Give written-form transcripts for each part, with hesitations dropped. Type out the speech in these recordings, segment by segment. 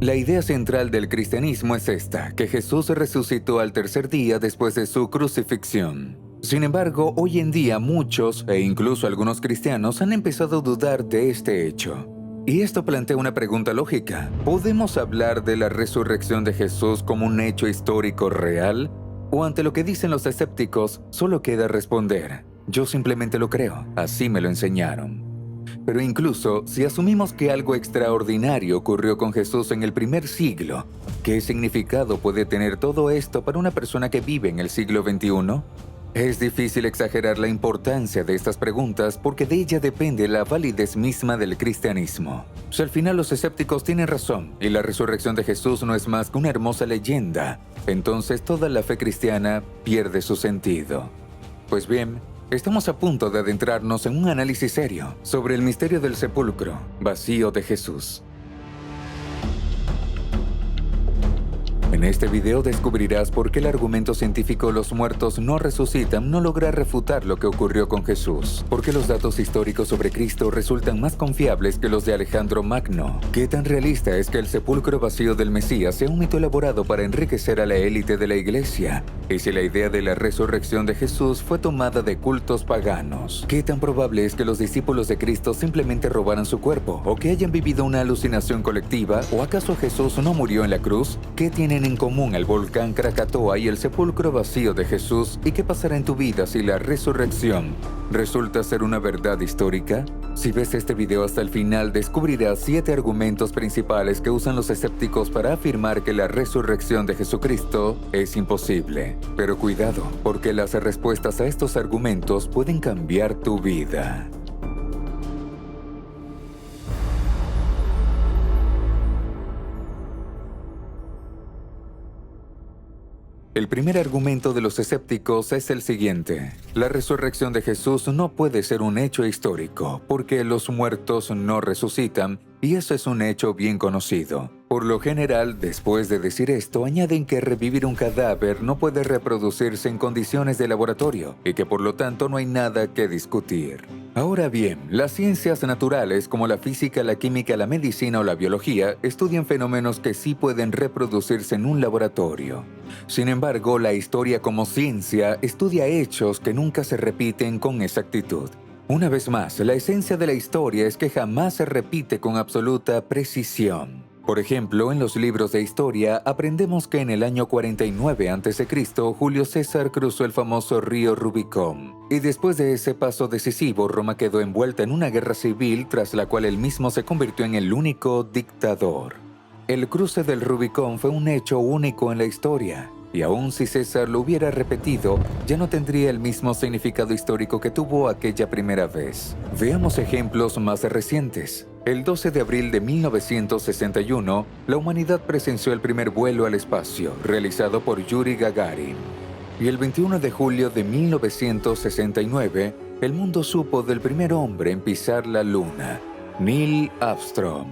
La idea central del cristianismo es esta, que Jesús resucitó al tercer día después de su crucifixión. Sin embargo, hoy en día muchos, e incluso algunos cristianos, han empezado a dudar de este hecho. Y esto plantea una pregunta lógica. ¿Podemos hablar de la resurrección de Jesús como un hecho histórico real? ¿O ante lo que dicen los escépticos, solo queda responder: yo simplemente lo creo, así me lo enseñaron? Pero incluso si asumimos que algo extraordinario ocurrió con Jesús en el primer siglo, ¿qué significado puede tener todo esto para una persona que vive en el siglo XXI? Es difícil exagerar la importancia de estas preguntas porque de ella depende la validez misma del cristianismo. Si al final los escépticos tienen razón y la resurrección de Jesús no es más que una hermosa leyenda, entonces toda la fe cristiana pierde su sentido. Pues bien, estamos a punto de adentrarnos en un análisis serio sobre el misterio del sepulcro vacío de Jesús. En este video descubrirás por qué el argumento científico "los muertos no resucitan" no logra refutar lo que ocurrió con Jesús, por qué los datos históricos sobre Cristo resultan más confiables que los de Alejandro Magno, qué tan realista es que el sepulcro vacío del Mesías sea un mito elaborado para enriquecer a la élite de la Iglesia, y si la idea de la resurrección de Jesús fue tomada de cultos paganos, qué tan probable es que los discípulos de Cristo simplemente robaran su cuerpo, o que hayan vivido una alucinación colectiva, o acaso Jesús no murió en la cruz. ¿Qué tienen en común el volcán Krakatoa y el sepulcro vacío de Jesús? ¿Y qué pasará en tu vida si la resurrección resulta ser una verdad histórica? Si ves este video hasta el final, descubrirás 7 argumentos principales que usan los escépticos para afirmar que la resurrección de Jesucristo es imposible. Pero cuidado, porque las respuestas a estos argumentos pueden cambiar tu vida. El primer argumento de los escépticos es el siguiente: la resurrección de Jesús no puede ser un hecho histórico, porque los muertos no resucitan, y eso es un hecho bien conocido. Por lo general, después de decir esto, añaden que revivir un cadáver no puede reproducirse en condiciones de laboratorio, y que por lo tanto no hay nada que discutir. Ahora bien, las ciencias naturales como la física, la química, la medicina o la biología estudian fenómenos que sí pueden reproducirse en un laboratorio. Sin embargo, la historia como ciencia estudia hechos que nunca se repiten con exactitud. Una vez más, la esencia de la historia es que jamás se repite con absoluta precisión. Por ejemplo, en los libros de historia aprendemos que en el año 49 a.C., Julio César cruzó el famoso río Rubicón. Y después de ese paso decisivo, Roma quedó envuelta en una guerra civil tras la cual él mismo se convirtió en el único dictador. El cruce del Rubicón fue un hecho único en la historia, y aun si César lo hubiera repetido, ya no tendría el mismo significado histórico que tuvo aquella primera vez. Veamos ejemplos más recientes. El 12 de abril de 1961, la humanidad presenció el primer vuelo al espacio, realizado por Yuri Gagarin. Y el 21 de julio de 1969, el mundo supo del primer hombre en pisar la Luna, Neil Armstrong.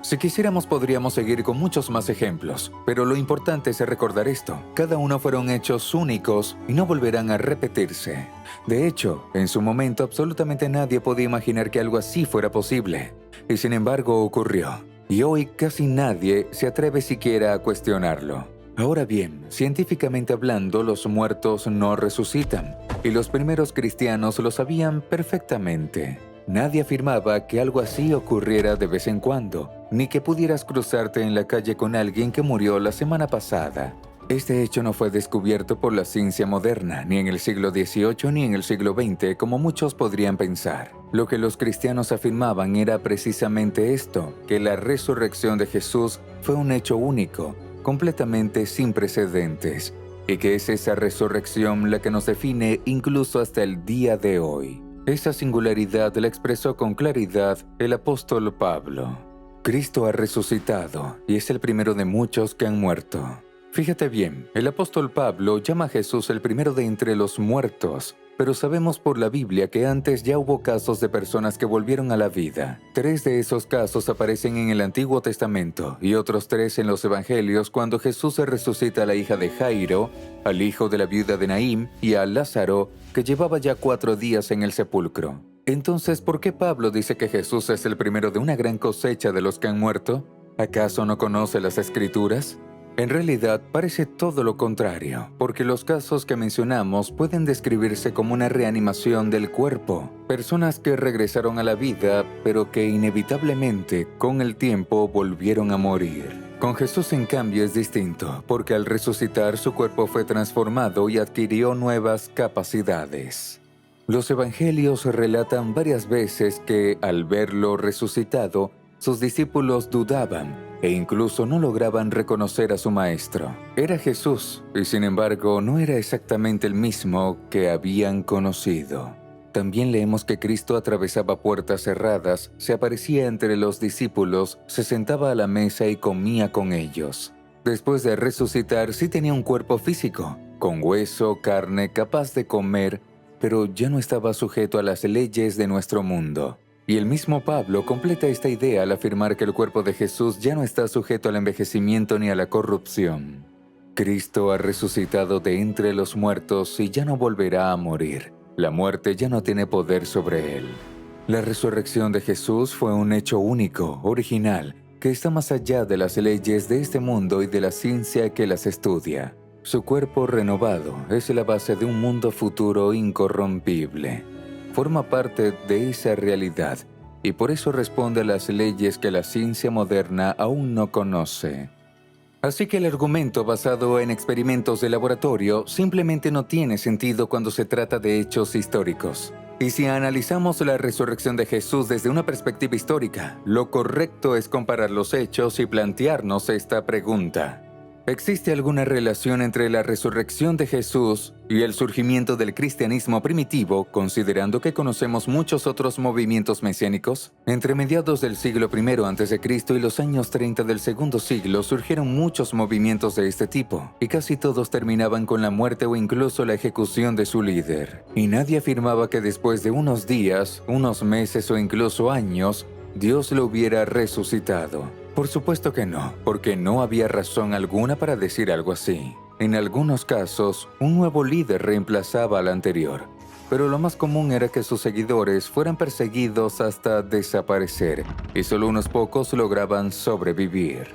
Si quisiéramos podríamos seguir con muchos más ejemplos, pero lo importante es recordar esto: cada uno fueron hechos únicos y no volverán a repetirse. De hecho, en su momento absolutamente nadie podía imaginar que algo así fuera posible, y sin embargo ocurrió, y hoy casi nadie se atreve siquiera a cuestionarlo. Ahora bien, científicamente hablando, los muertos no resucitan, y los primeros cristianos lo sabían perfectamente. Nadie afirmaba que algo así ocurriera de vez en cuando, ni que pudieras cruzarte en la calle con alguien que murió la semana pasada. Este hecho no fue descubierto por la ciencia moderna, ni en el siglo XVIII ni en el siglo XX, como muchos podrían pensar. Lo que los cristianos afirmaban era precisamente esto, que la resurrección de Jesús fue un hecho único, completamente sin precedentes, y que es esa resurrección la que nos define incluso hasta el día de hoy. Esa singularidad la expresó con claridad el apóstol Pablo. Cristo ha resucitado y es el primero de muchos que han muerto. Fíjate bien, el apóstol Pablo llama a Jesús el primero de entre los muertos, pero sabemos por la Biblia que antes ya hubo casos de personas que volvieron a la vida. 3 de esos casos aparecen en el Antiguo Testamento y otros 3 en los Evangelios, cuando Jesús resucita a la hija de Jairo, al hijo de la viuda de Naín y a Lázaro, que llevaba ya 4 días en el sepulcro. Entonces, ¿por qué Pablo dice que Jesús es el primero de una gran cosecha de los que han muerto? ¿Acaso no conoce las Escrituras? En realidad parece todo lo contrario, porque los casos que mencionamos pueden describirse como una reanimación del cuerpo, personas que regresaron a la vida, pero que inevitablemente, con el tiempo, volvieron a morir. Con Jesús, en cambio, es distinto, porque al resucitar su cuerpo fue transformado y adquirió nuevas capacidades. Los evangelios relatan varias veces que, al verlo resucitado, sus discípulos dudaban e incluso no lograban reconocer a su maestro. Era Jesús, y sin embargo no era exactamente el mismo que habían conocido. También leemos que Cristo atravesaba puertas cerradas, se aparecía entre los discípulos, se sentaba a la mesa y comía con ellos. Después de resucitar, sí tenía un cuerpo físico, con hueso, carne, capaz de comer, pero ya no estaba sujeto a las leyes de nuestro mundo. Y el mismo Pablo completa esta idea al afirmar que el cuerpo de Jesús ya no está sujeto al envejecimiento ni a la corrupción. Cristo ha resucitado de entre los muertos y ya no volverá a morir. La muerte ya no tiene poder sobre él. La resurrección de Jesús fue un hecho único, original, que está más allá de las leyes de este mundo y de la ciencia que las estudia. Su cuerpo renovado es la base de un mundo futuro incorrompible. Forma parte de esa realidad y por eso responde a las leyes que la ciencia moderna aún no conoce. Así que el argumento basado en experimentos de laboratorio simplemente no tiene sentido cuando se trata de hechos históricos. Y si analizamos la resurrección de Jesús desde una perspectiva histórica, lo correcto es comparar los hechos y plantearnos esta pregunta. ¿Existe alguna relación entre la resurrección de Jesús y el surgimiento del cristianismo primitivo, considerando que conocemos muchos otros movimientos mesiánicos? Entre mediados del siglo I a.C. y los años 30 del segundo siglo surgieron muchos movimientos de este tipo, y casi todos terminaban con la muerte o incluso la ejecución de su líder. Y nadie afirmaba que después de unos días, unos meses o incluso años, Dios lo hubiera resucitado. Por supuesto que no, porque no había razón alguna para decir algo así. En algunos casos, un nuevo líder reemplazaba al anterior, pero lo más común era que sus seguidores fueran perseguidos hasta desaparecer, y solo unos pocos lograban sobrevivir.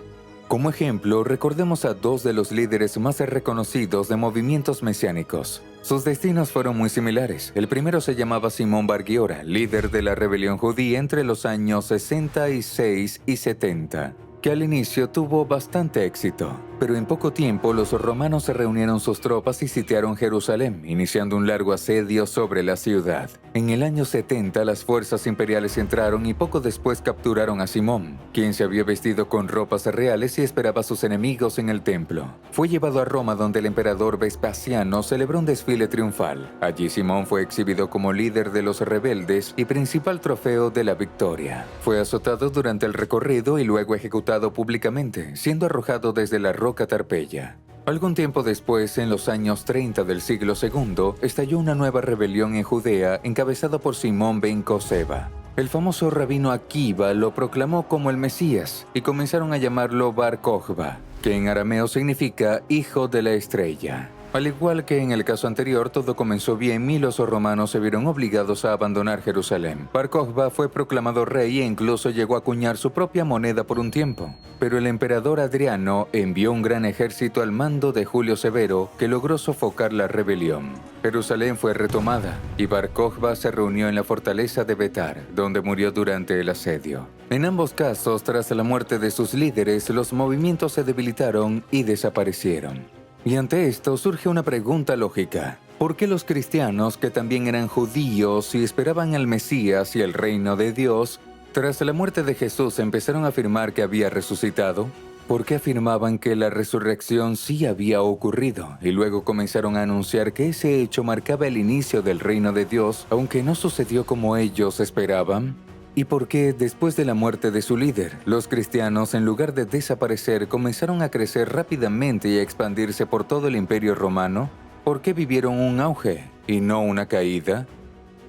Como ejemplo, recordemos a dos de los líderes más reconocidos de movimientos mesiánicos. Sus destinos fueron muy similares. El primero se llamaba Simón Bar Giora, líder de la rebelión judía entre los años 66 y 70, que al inicio tuvo bastante éxito. Pero en poco tiempo los romanos se reunieron sus tropas y sitiaron Jerusalén, iniciando un largo asedio sobre la ciudad. En el año 70 las fuerzas imperiales entraron y poco después capturaron a Simón, quien se había vestido con ropas reales y esperaba a sus enemigos en el templo. Fue llevado a Roma, donde el emperador Vespasiano celebró un desfile triunfal. Allí Simón fue exhibido como líder de los rebeldes y principal trofeo de la victoria. Fue azotado durante el recorrido y luego ejecutado públicamente, siendo arrojado desde la roca Tarpeya. Algún tiempo después, en los años 30 del siglo II, estalló una nueva rebelión en Judea encabezada por Simón ben Coseba. El famoso rabino Akiva lo proclamó como el Mesías y comenzaron a llamarlo Bar Kokhba, que en arameo significa hijo de la estrella. Al igual que en el caso anterior, todo comenzó bien y los romanos se vieron obligados a abandonar Jerusalén. Bar Kokhba fue proclamado rey e incluso llegó a acuñar su propia moneda por un tiempo. Pero el emperador Adriano envió un gran ejército al mando de Julio Severo que logró sofocar la rebelión. Jerusalén fue retomada y Bar Kokhba se reunió en la fortaleza de Betar, donde murió durante el asedio. En ambos casos, tras la muerte de sus líderes, los movimientos se debilitaron y desaparecieron. Y ante esto surge una pregunta lógica. ¿Por qué los cristianos, que también eran judíos y esperaban al Mesías y el reino de Dios, tras la muerte de Jesús empezaron a afirmar que había resucitado? ¿Por qué afirmaban que la resurrección sí había ocurrido y luego comenzaron a anunciar que ese hecho marcaba el inicio del reino de Dios, aunque no sucedió como ellos esperaban? ¿Y por qué, después de la muerte de su líder, los cristianos, en lugar de desaparecer, comenzaron a crecer rápidamente y a expandirse por todo el Imperio Romano? ¿Por qué vivieron un auge y no una caída?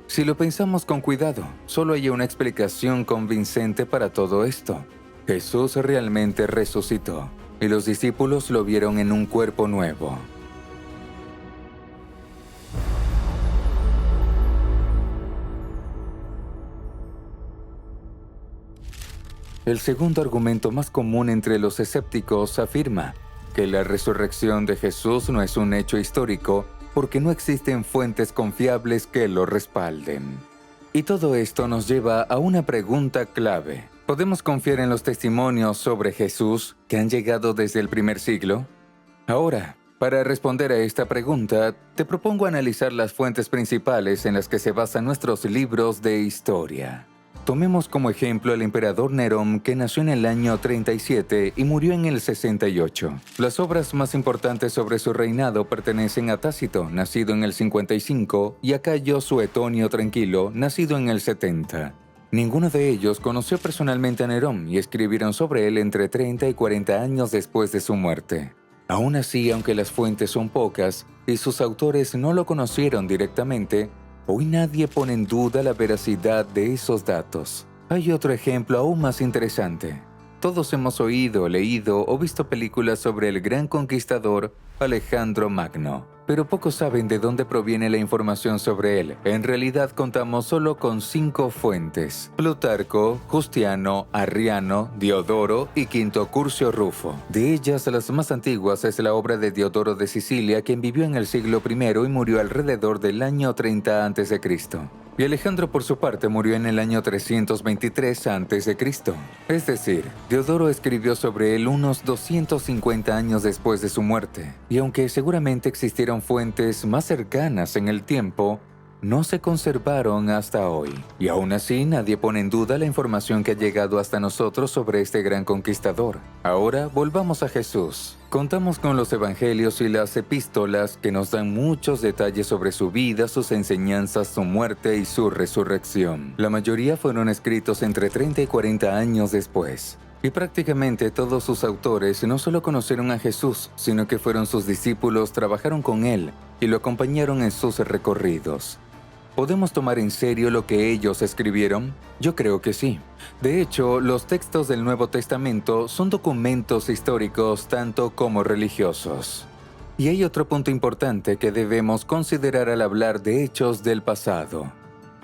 Si lo pensamos con cuidado, solo hay una explicación convincente para todo esto. Jesús realmente resucitó, y los discípulos lo vieron en un cuerpo nuevo. El segundo argumento más común entre los escépticos afirma que la resurrección de Jesús no es un hecho histórico porque no existen fuentes confiables que lo respalden. Y todo esto nos lleva a una pregunta clave. ¿Podemos confiar en los testimonios sobre Jesús que han llegado desde el primer siglo? Ahora, para responder a esta pregunta, te propongo analizar las fuentes principales en las que se basan nuestros libros de historia. Tomemos como ejemplo al emperador Nerón, que nació en el año 37 y murió en el 68. Las obras más importantes sobre su reinado pertenecen a Tácito, nacido en el 55, y a Cayo Suetonio Tranquilo, nacido en el 70. Ninguno de ellos conoció personalmente a Nerón y escribieron sobre él entre 30 y 40 años después de su muerte. Aún así, aunque las fuentes son pocas y sus autores no lo conocieron directamente, hoy nadie pone en duda la veracidad de esos datos. Hay otro ejemplo aún más interesante. Todos hemos oído, leído o visto películas sobre el gran conquistador Alejandro Magno, pero pocos saben de dónde proviene la información sobre él. En realidad contamos solo con 5 fuentes: Plutarco, Justiano, Arriano, Diodoro y Quinto Curcio Rufo. De ellas, las más antiguas es la obra de Diodoro de Sicilia, quien vivió en el siglo I y murió alrededor del año 30 a.C. Y Alejandro, por su parte, murió en el año 323 a.C. Es decir, Diodoro escribió sobre él unos 250 años después de su muerte. Y aunque seguramente existieron fuentes más cercanas en el tiempo, no se conservaron hasta hoy. Y aún así, nadie pone en duda la información que ha llegado hasta nosotros sobre este gran conquistador. Ahora, volvamos a Jesús. Contamos con los evangelios y las epístolas que nos dan muchos detalles sobre su vida, sus enseñanzas, su muerte y su resurrección. La mayoría fueron escritos entre 30 y 40 años después. Y prácticamente todos sus autores no solo conocieron a Jesús, sino que fueron sus discípulos, trabajaron con él y lo acompañaron en sus recorridos. ¿Podemos tomar en serio lo que ellos escribieron? Yo creo que sí. De hecho, los textos del Nuevo Testamento son documentos históricos tanto como religiosos. Y hay otro punto importante que debemos considerar al hablar de hechos del pasado.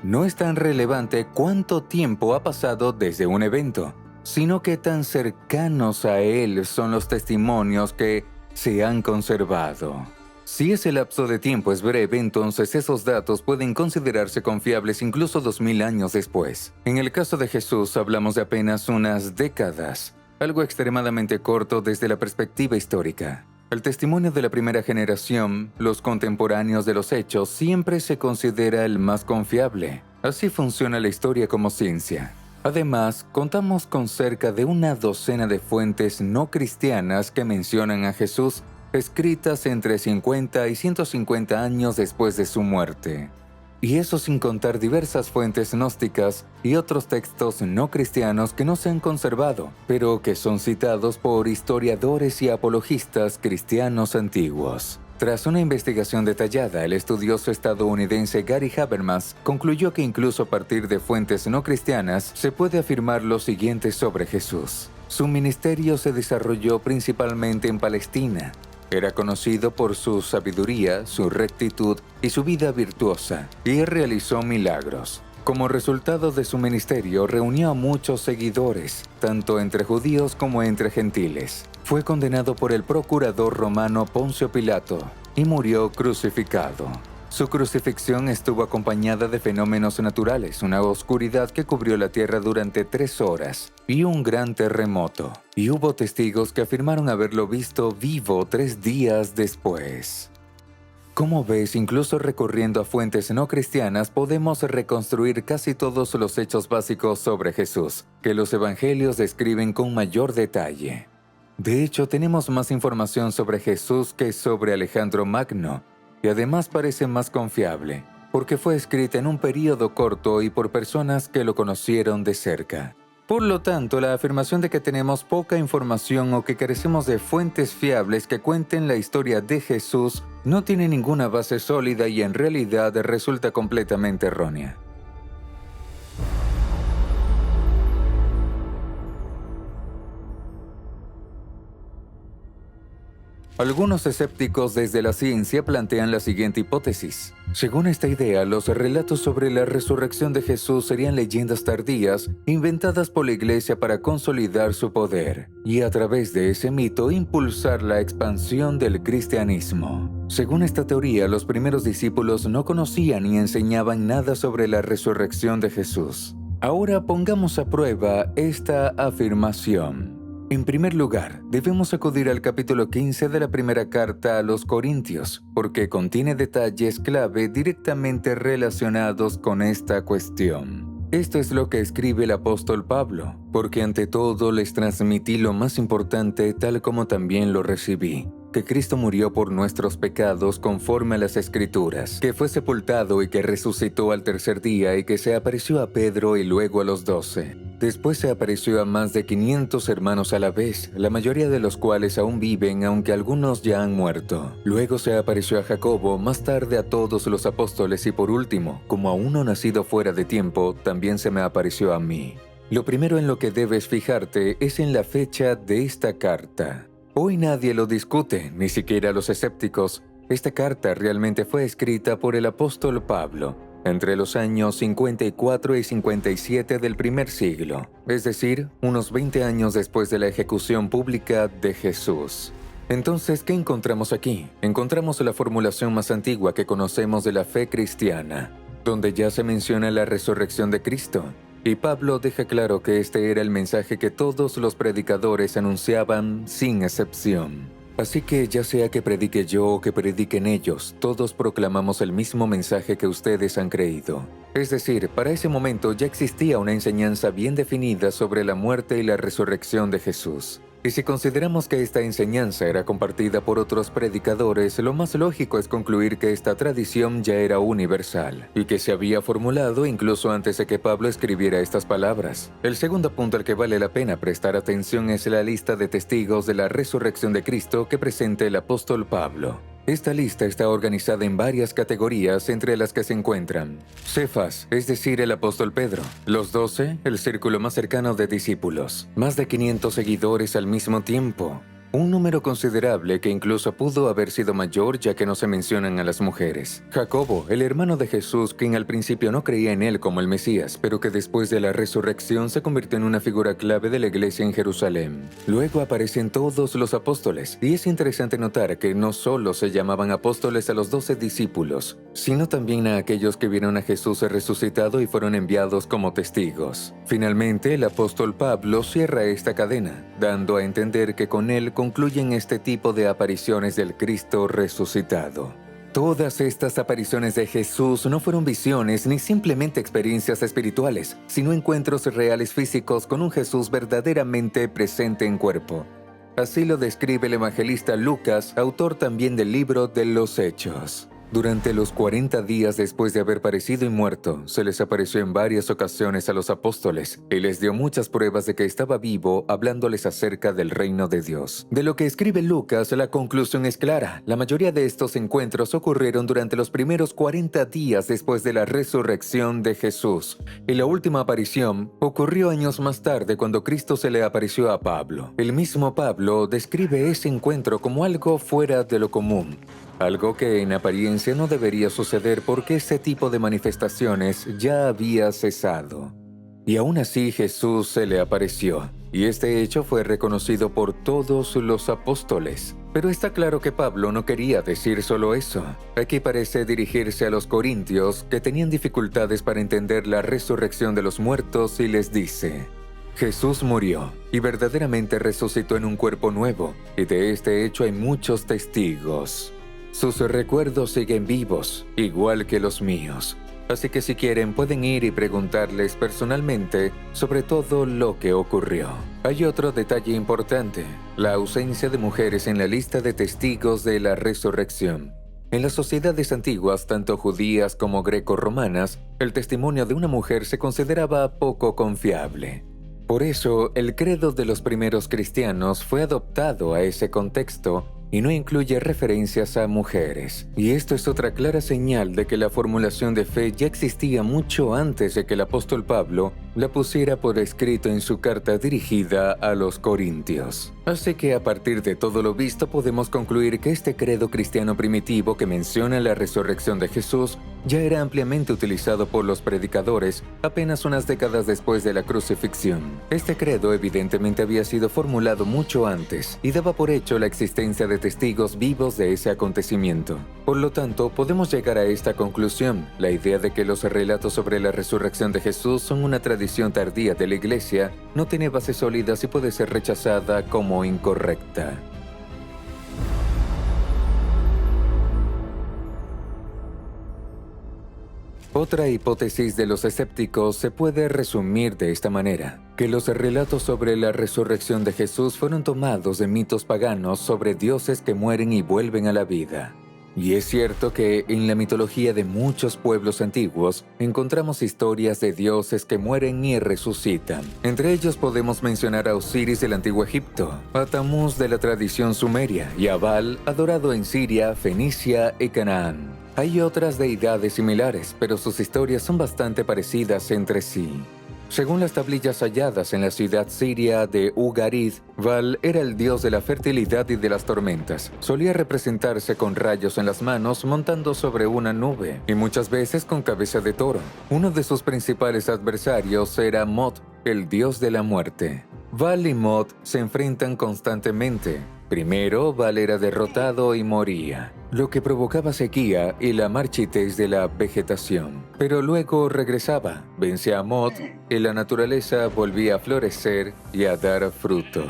No es tan relevante cuánto tiempo ha pasado desde un evento, sino qué tan cercanos a él son los testimonios que se han conservado. Si ese lapso de tiempo es breve, entonces esos datos pueden considerarse confiables incluso 2000 años después. En el caso de Jesús hablamos de apenas unas décadas, algo extremadamente corto desde la perspectiva histórica. El testimonio de la primera generación, los contemporáneos de los hechos, siempre se considera el más confiable. Así funciona la historia como ciencia. Además, contamos con cerca de una docena de fuentes no cristianas que mencionan a Jesús, escritas entre 50 y 150 años después de su muerte. Y eso sin contar diversas fuentes gnósticas y otros textos no cristianos que no se han conservado, pero que son citados por historiadores y apologistas cristianos antiguos. Tras una investigación detallada, el estudioso estadounidense Gary Habermas concluyó que incluso a partir de fuentes no cristianas se puede afirmar lo siguiente sobre Jesús. Su ministerio se desarrolló principalmente en Palestina. Era conocido por su sabiduría, su rectitud y su vida virtuosa, y realizó milagros. Como resultado de su ministerio, reunió a muchos seguidores, tanto entre judíos como entre gentiles. Fue condenado por el procurador romano Poncio Pilato y murió crucificado. Su crucifixión estuvo acompañada de fenómenos naturales, una oscuridad que cubrió la tierra durante 3 horas y un gran terremoto. Y hubo testigos que afirmaron haberlo visto vivo 3 días después. Como ves, incluso recurriendo a fuentes no cristianas, podemos reconstruir casi todos los hechos básicos sobre Jesús, que los evangelios describen con mayor detalle. De hecho, tenemos más información sobre Jesús que sobre Alejandro Magno, y además parece más confiable, porque fue escrita en un período corto y por personas que lo conocieron de cerca. Por lo tanto, la afirmación de que tenemos poca información o que carecemos de fuentes fiables que cuenten la historia de Jesús no tiene ninguna base sólida y en realidad resulta completamente errónea. Algunos escépticos desde la ciencia plantean la siguiente hipótesis. Según esta idea, los relatos sobre la resurrección de Jesús serían leyendas tardías inventadas por la Iglesia para consolidar su poder y a través de ese mito impulsar la expansión del cristianismo. Según esta teoría, los primeros discípulos no conocían ni enseñaban nada sobre la resurrección de Jesús. Ahora pongamos a prueba esta afirmación. En primer lugar, debemos acudir al capítulo 15 de la primera carta a los Corintios, porque contiene detalles clave directamente relacionados con esta cuestión. Esto es lo que escribe el apóstol Pablo, porque ante todo les transmití lo más importante tal como también lo recibí, que Cristo murió por nuestros pecados conforme a las Escrituras, que fue sepultado y que resucitó al tercer día y que se apareció a Pedro y luego a los 12. Después se apareció a más de 500 hermanos a la vez, la mayoría de los cuales aún viven, aunque algunos ya han muerto. Luego se apareció a Jacobo, más tarde a todos los apóstoles y por último, como a uno nacido fuera de tiempo, también se me apareció a mí. Lo primero en lo que debes fijarte es en la fecha de esta carta. Hoy nadie lo discute, ni siquiera los escépticos. Esta carta realmente fue escrita por el apóstol Pablo entre los años 54 y 57 del primer siglo, es decir, unos 20 años después de la ejecución pública de Jesús. Entonces, ¿qué encontramos aquí? Encontramos la formulación más antigua que conocemos de la fe cristiana, donde ya se menciona la resurrección de Cristo. Y Pablo deja claro que este era el mensaje que todos los predicadores anunciaban sin excepción. Así que ya sea que predique yo o que prediquen ellos, todos proclamamos el mismo mensaje que ustedes han creído. Es decir, para ese momento ya existía una enseñanza bien definida sobre la muerte y la resurrección de Jesús. Y si consideramos que esta enseñanza era compartida por otros predicadores, lo más lógico es concluir que esta tradición ya era universal y que se había formulado incluso antes de que Pablo escribiera estas palabras. El segundo punto al que vale la pena prestar atención es la lista de testigos de la resurrección de Cristo que presenta el apóstol Pablo. Esta lista está organizada en varias categorías entre las que se encuentran Cefas, es decir, el apóstol Pedro, los 12, el círculo más cercano de discípulos, más de 500 seguidores al mismo tiempo, un número considerable que incluso pudo haber sido mayor ya que no se mencionan a las mujeres. Jacobo, el hermano de Jesús, quien al principio no creía en él como el Mesías, pero que después de la resurrección se convirtió en una figura clave de la iglesia en Jerusalén. Luego aparecen todos los apóstoles, y es interesante notar que no solo se llamaban apóstoles a los 12 discípulos, sino también a aquellos que vieron a Jesús resucitado y fueron enviados como testigos. Finalmente, el apóstol Pablo cierra esta cadena, dando a entender que con él concluyen este tipo de apariciones del Cristo resucitado. Todas estas apariciones de Jesús no fueron visiones ni simplemente experiencias espirituales, sino encuentros reales físicos con un Jesús verdaderamente presente en cuerpo. Así lo describe el evangelista Lucas, autor también del libro de los Hechos. Durante los 40 días después de haber padecido y muerto, se les apareció en varias ocasiones a los apóstoles y les dio muchas pruebas de que estaba vivo, hablándoles acerca del reino de Dios. De lo que escribe Lucas, la conclusión es clara. La mayoría de estos encuentros ocurrieron durante los primeros 40 días después de la resurrección de Jesús, y la última aparición ocurrió años más tarde cuando Cristo se le apareció a Pablo. El mismo Pablo describe ese encuentro como algo fuera de lo común. Algo que en apariencia no debería suceder porque ese tipo de manifestaciones ya había cesado. Y aún así Jesús se le apareció, y este hecho fue reconocido por todos los apóstoles. Pero está claro que Pablo no quería decir solo eso. Aquí parece dirigirse a los corintios que tenían dificultades para entender la resurrección de los muertos y les dice: Jesús murió y verdaderamente resucitó en un cuerpo nuevo, y de este hecho hay muchos testigos. Sus recuerdos siguen vivos, igual que los míos. Así que si quieren pueden ir y preguntarles personalmente sobre todo lo que ocurrió. Hay otro detalle importante: la ausencia de mujeres en la lista de testigos de la resurrección. En las sociedades antiguas, tanto judías como greco-romanas, el testimonio de una mujer se consideraba poco confiable. Por eso, el credo de los primeros cristianos fue adoptado a ese contexto y no incluye referencias a mujeres. Y esto es otra clara señal de que la formulación de fe ya existía mucho antes de que el apóstol Pablo la pusiera por escrito en su carta dirigida a los Corintios. Así que a partir de todo lo visto podemos concluir que este credo cristiano primitivo que menciona la resurrección de Jesús ya era ampliamente utilizado por los predicadores apenas unas décadas después de la crucifixión. Este credo evidentemente había sido formulado mucho antes y daba por hecho la existencia de testigos vivos de ese acontecimiento. Por lo tanto, podemos llegar a esta conclusión: la idea de que los relatos sobre la resurrección de Jesús son una tradición tardía de la Iglesia no tiene bases sólidas y puede ser rechazada como incorrecta. Otra hipótesis de los escépticos se puede resumir de esta manera: que los relatos sobre la resurrección de Jesús fueron tomados de mitos paganos sobre dioses que mueren y vuelven a la vida. Y es cierto que en la mitología de muchos pueblos antiguos encontramos historias de dioses que mueren y resucitan. Entre ellos podemos mencionar a Osiris del antiguo Egipto, a Tamuz de la tradición sumeria y a Baal, adorado en Siria, Fenicia y Canaán. Hay otras deidades similares, pero sus historias son bastante parecidas entre sí. Según las tablillas halladas en la ciudad siria de Ugarit, Baal era el dios de la fertilidad y de las tormentas. Solía representarse con rayos en las manos, montando sobre una nube, y muchas veces con cabeza de toro. Uno de sus principales adversarios era Mot, el dios de la muerte. Baal y Mot se enfrentan constantemente. Primero, Baal era derrotado y moría, lo que provocaba sequía y la marchitez de la vegetación. Pero luego regresaba, vencía a Mot y la naturaleza volvía a florecer y a dar fruto.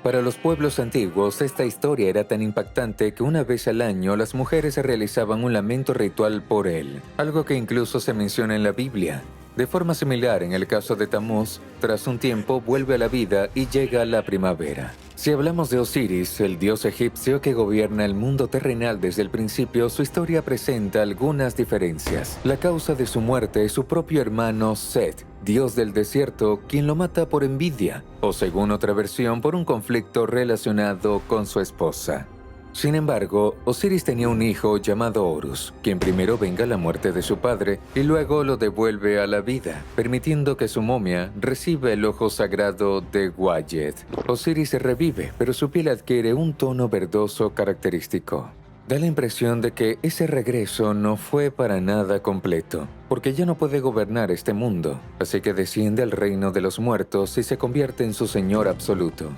Para los pueblos antiguos, esta historia era tan impactante que una vez al año las mujeres realizaban un lamento ritual por él, algo que incluso se menciona en la Biblia. De forma similar, en el caso de Tamuz, tras un tiempo vuelve a la vida y llega la primavera. Si hablamos de Osiris, el dios egipcio que gobierna el mundo terrenal desde el principio, su historia presenta algunas diferencias. La causa de su muerte es su propio hermano Set, dios del desierto, quien lo mata por envidia, o según otra versión, por un conflicto relacionado con su esposa. Sin embargo, Osiris tenía un hijo llamado Horus, quien primero venga la muerte de su padre y luego lo devuelve a la vida, permitiendo que su momia reciba el ojo sagrado de Wayet. Osiris se revive, pero su piel adquiere un tono verdoso característico. Da la impresión de que ese regreso no fue para nada completo, porque ya no puede gobernar este mundo, así que desciende al reino de los muertos y se convierte en su señor absoluto.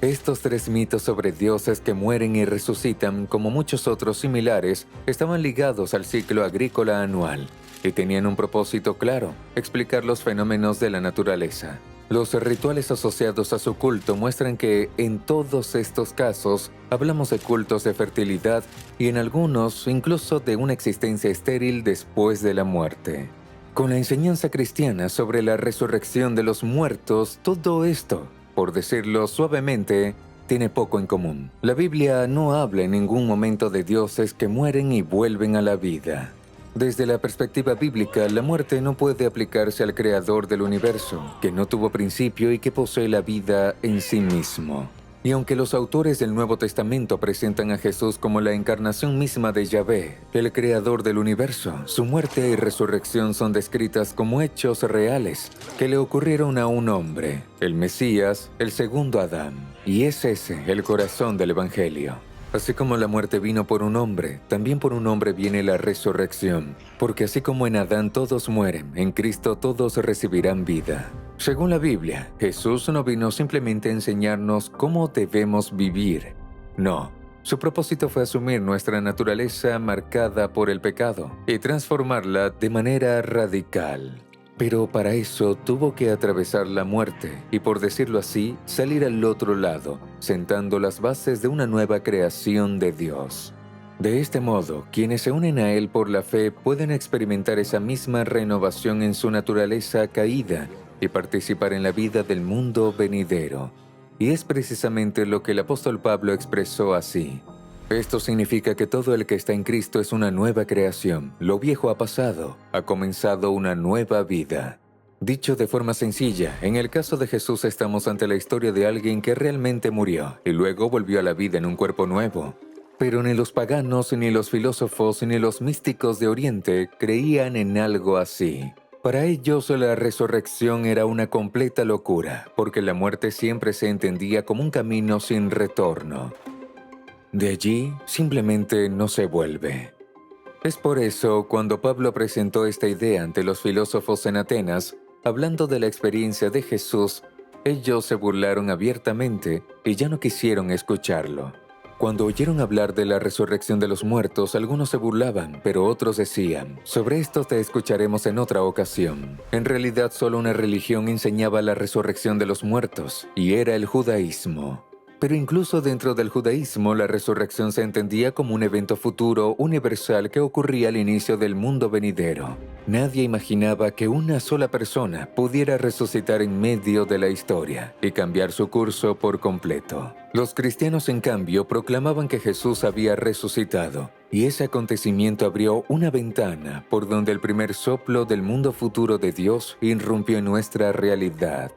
Estos tres mitos sobre dioses que mueren y resucitan, como muchos otros similares, estaban ligados al ciclo agrícola anual y tenían un propósito claro: explicar los fenómenos de la naturaleza. Los rituales asociados a su culto muestran que en todos estos casos hablamos de cultos de fertilidad y en algunos incluso de una existencia estéril después de la muerte. Con la enseñanza cristiana sobre la resurrección de los muertos, todo esto, por decirlo suavemente, tiene poco en común. La Biblia no habla en ningún momento de dioses que mueren y vuelven a la vida. Desde la perspectiva bíblica, la muerte no puede aplicarse al creador del universo, que no tuvo principio y que posee la vida en sí mismo. Y aunque los autores del Nuevo Testamento presentan a Jesús como la encarnación misma de Yahvé, el creador del universo, su muerte y resurrección son descritas como hechos reales que le ocurrieron a un hombre, el Mesías, el segundo Adán. Y es ese el corazón del Evangelio. Así como la muerte vino por un hombre, también por un hombre viene la resurrección, porque así como en Adán todos mueren, en Cristo todos recibirán vida. Según la Biblia, Jesús no vino simplemente a enseñarnos cómo debemos vivir. No, su propósito fue asumir nuestra naturaleza marcada por el pecado y transformarla de manera radical. Pero para eso tuvo que atravesar la muerte y, por decirlo así, salir al otro lado, sentando las bases de una nueva creación de Dios. De este modo, quienes se unen a Él por la fe pueden experimentar esa misma renovación en su naturaleza caída y participar en la vida del mundo venidero. Y es precisamente lo que el apóstol Pablo expresó así: esto significa que todo el que está en Cristo es una nueva creación. Lo viejo ha pasado, ha comenzado una nueva vida. Dicho de forma sencilla, en el caso de Jesús estamos ante la historia de alguien que realmente murió y luego volvió a la vida en un cuerpo nuevo. Pero ni los paganos, ni los filósofos, ni los místicos de Oriente creían en algo así. Para ellos la resurrección era una completa locura, porque la muerte siempre se entendía como un camino sin retorno. De allí simplemente no se vuelve. Es por eso, cuando Pablo presentó esta idea ante los filósofos en Atenas, hablando de la experiencia de Jesús, ellos se burlaron abiertamente y ya no quisieron escucharlo. Cuando oyeron hablar de la resurrección de los muertos, algunos se burlaban, pero otros decían, sobre esto te escucharemos en otra ocasión. En realidad, solo una religión enseñaba la resurrección de los muertos, y era el judaísmo. Pero incluso dentro del judaísmo, la resurrección se entendía como un evento futuro universal que ocurría al inicio del mundo venidero. Nadie imaginaba que una sola persona pudiera resucitar en medio de la historia y cambiar su curso por completo. Los cristianos, en cambio, proclamaban que Jesús había resucitado, y ese acontecimiento abrió una ventana por donde el primer soplo del mundo futuro de Dios irrumpió en nuestra realidad.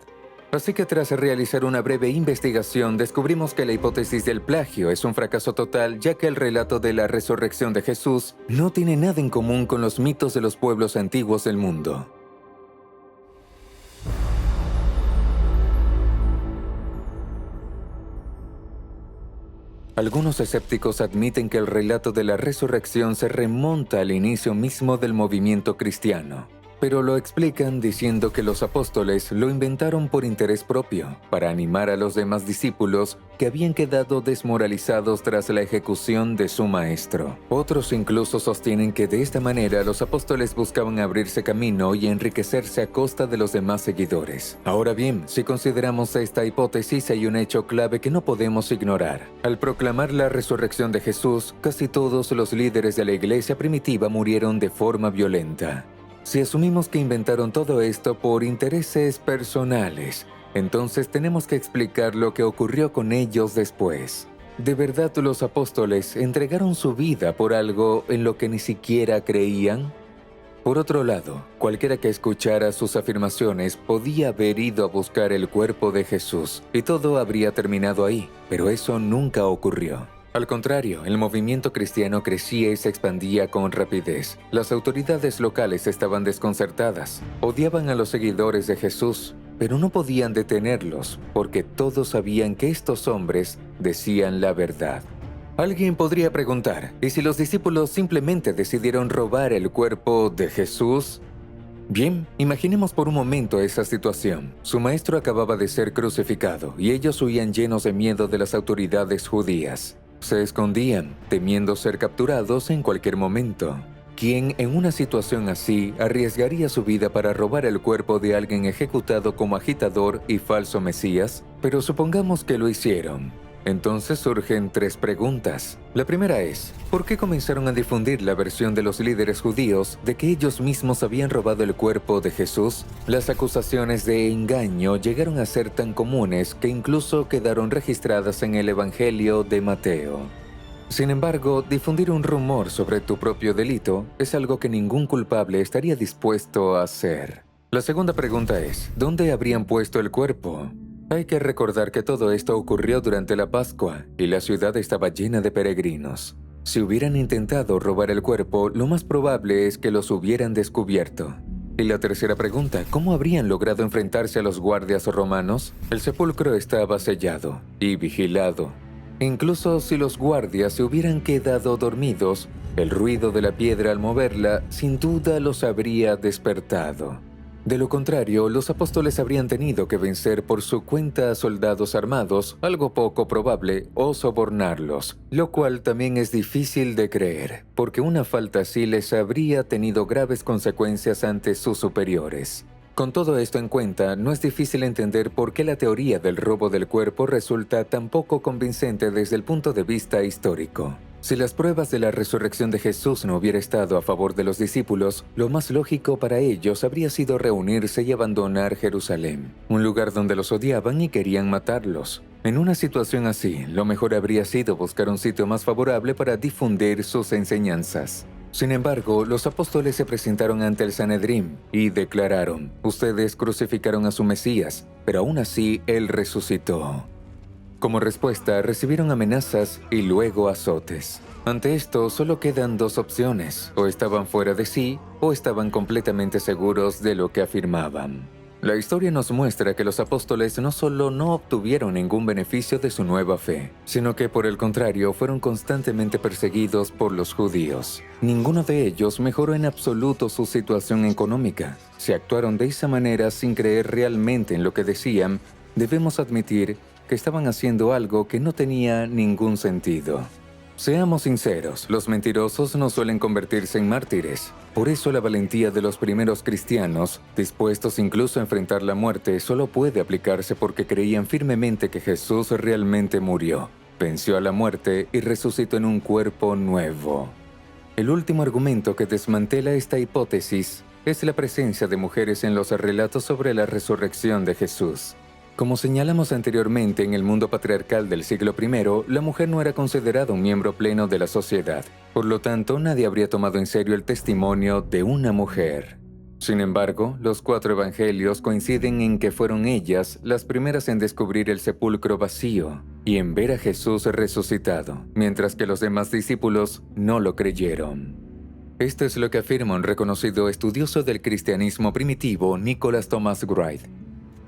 Así que tras realizar una breve investigación, descubrimos que la hipótesis del plagio es un fracaso total, ya que el relato de la resurrección de Jesús no tiene nada en común con los mitos de los pueblos antiguos del mundo. Algunos escépticos admiten que el relato de la resurrección se remonta al inicio mismo del movimiento cristiano, pero lo explican diciendo que los apóstoles lo inventaron por interés propio, para animar a los demás discípulos que habían quedado desmoralizados tras la ejecución de su maestro. Otros incluso sostienen que de esta manera los apóstoles buscaban abrirse camino y enriquecerse a costa de los demás seguidores. Ahora bien, si consideramos esta hipótesis, hay un hecho clave que no podemos ignorar. Al proclamar la resurrección de Jesús, casi todos los líderes de la iglesia primitiva murieron de forma violenta. Si asumimos que inventaron todo esto por intereses personales, entonces tenemos que explicar lo que ocurrió con ellos después. ¿De verdad los apóstoles entregaron su vida por algo en lo que ni siquiera creían? Por otro lado, cualquiera que escuchara sus afirmaciones podía haber ido a buscar el cuerpo de Jesús y todo habría terminado ahí, pero eso nunca ocurrió. Al contrario, el movimiento cristiano crecía y se expandía con rapidez. Las autoridades locales estaban desconcertadas, odiaban a los seguidores de Jesús, pero no podían detenerlos porque todos sabían que estos hombres decían la verdad. Alguien podría preguntar, ¿y si los discípulos simplemente decidieron robar el cuerpo de Jesús? Bien, imaginemos por un momento esa situación. Su maestro acababa de ser crucificado y ellos huían llenos de miedo de las autoridades judías. Se escondían, temiendo ser capturados en cualquier momento. ¿Quién en una situación así arriesgaría su vida para robar el cuerpo de alguien ejecutado como agitador y falso mesías? Pero supongamos que lo hicieron. Entonces surgen tres preguntas. La primera es, ¿por qué comenzaron a difundir la versión de los líderes judíos de que ellos mismos habían robado el cuerpo de Jesús? Las acusaciones de engaño llegaron a ser tan comunes que incluso quedaron registradas en el Evangelio de Mateo. Sin embargo, difundir un rumor sobre tu propio delito es algo que ningún culpable estaría dispuesto a hacer. La segunda pregunta es, ¿dónde habrían puesto el cuerpo? Hay que recordar que todo esto ocurrió durante la Pascua y la ciudad estaba llena de peregrinos. Si hubieran intentado robar el cuerpo, lo más probable es que los hubieran descubierto. Y la tercera pregunta, ¿cómo habrían logrado enfrentarse a los guardias romanos? El sepulcro estaba sellado y vigilado. Incluso si los guardias se hubieran quedado dormidos, el ruido de la piedra al moverla sin duda los habría despertado. De lo contrario, los apóstoles habrían tenido que vencer por su cuenta a soldados armados, algo poco probable, o sobornarlos, lo cual también es difícil de creer, porque una falta así les habría tenido graves consecuencias ante sus superiores. Con todo esto en cuenta, no es difícil entender por qué la teoría del robo del cuerpo resulta tan poco convincente desde el punto de vista histórico. Si las pruebas de la resurrección de Jesús no hubiera estado a favor de los discípulos, lo más lógico para ellos habría sido reunirse y abandonar Jerusalén, un lugar donde los odiaban y querían matarlos. En una situación así, lo mejor habría sido buscar un sitio más favorable para difundir sus enseñanzas. Sin embargo, los apóstoles se presentaron ante el Sanedrín y declararon: «Ustedes crucificaron a su Mesías, pero aún así Él resucitó». Como respuesta, recibieron amenazas y luego azotes. Ante esto, solo quedan dos opciones: o estaban fuera de sí, o estaban completamente seguros de lo que afirmaban. La historia nos muestra que los apóstoles no solo no obtuvieron ningún beneficio de su nueva fe, sino que por el contrario fueron constantemente perseguidos por los judíos. Ninguno de ellos mejoró en absoluto su situación económica. Si actuaron de esa manera sin creer realmente en lo que decían, debemos admitir que estaban haciendo algo que no tenía ningún sentido. Seamos sinceros, los mentirosos no suelen convertirse en mártires. Por eso la valentía de los primeros cristianos, dispuestos incluso a enfrentar la muerte, solo puede aplicarse porque creían firmemente que Jesús realmente murió, venció a la muerte y resucitó en un cuerpo nuevo. El último argumento que desmantela esta hipótesis es la presencia de mujeres en los relatos sobre la resurrección de Jesús. Como señalamos anteriormente, en el mundo patriarcal del siglo I, la mujer no era considerada un miembro pleno de la sociedad. Por lo tanto, nadie habría tomado en serio el testimonio de una mujer. Sin embargo, los 4 evangelios coinciden en que fueron ellas las primeras en descubrir el sepulcro vacío y en ver a Jesús resucitado, mientras que los demás discípulos no lo creyeron. Esto es lo que afirma un reconocido estudioso del cristianismo primitivo, Nicholas Thomas Wright.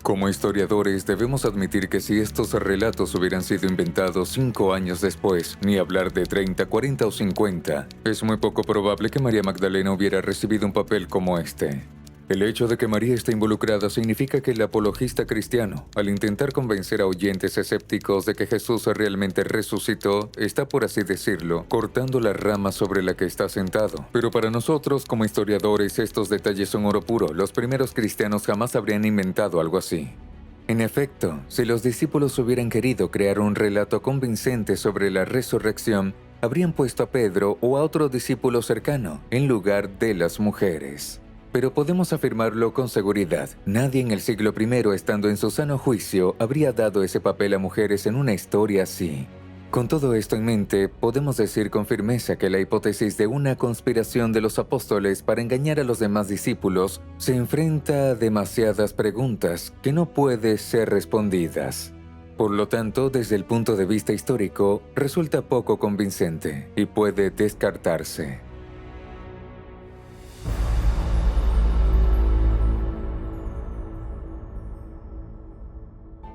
Como historiadores, debemos admitir que si estos relatos hubieran sido inventados 5 años después, ni hablar de 30, 40 o 50, es muy poco probable que María Magdalena hubiera recibido un papel como este. El hecho de que María esté involucrada significa que el apologista cristiano, al intentar convencer a oyentes escépticos de que Jesús realmente resucitó, está, por así decirlo, cortando la rama sobre la que está sentado. Pero para nosotros, como historiadores, estos detalles son oro puro. Los primeros cristianos jamás habrían inventado algo así. En efecto, si los discípulos hubieran querido crear un relato convincente sobre la resurrección, habrían puesto a Pedro o a otro discípulo cercano, en lugar de las mujeres. Pero podemos afirmarlo con seguridad: nadie en el siglo I, estando en su sano juicio, habría dado ese papel a mujeres en una historia así. Con todo esto en mente, podemos decir con firmeza que la hipótesis de una conspiración de los apóstoles para engañar a los demás discípulos se enfrenta a demasiadas preguntas que no pueden ser respondidas. Por lo tanto, desde el punto de vista histórico, resulta poco convincente y puede descartarse.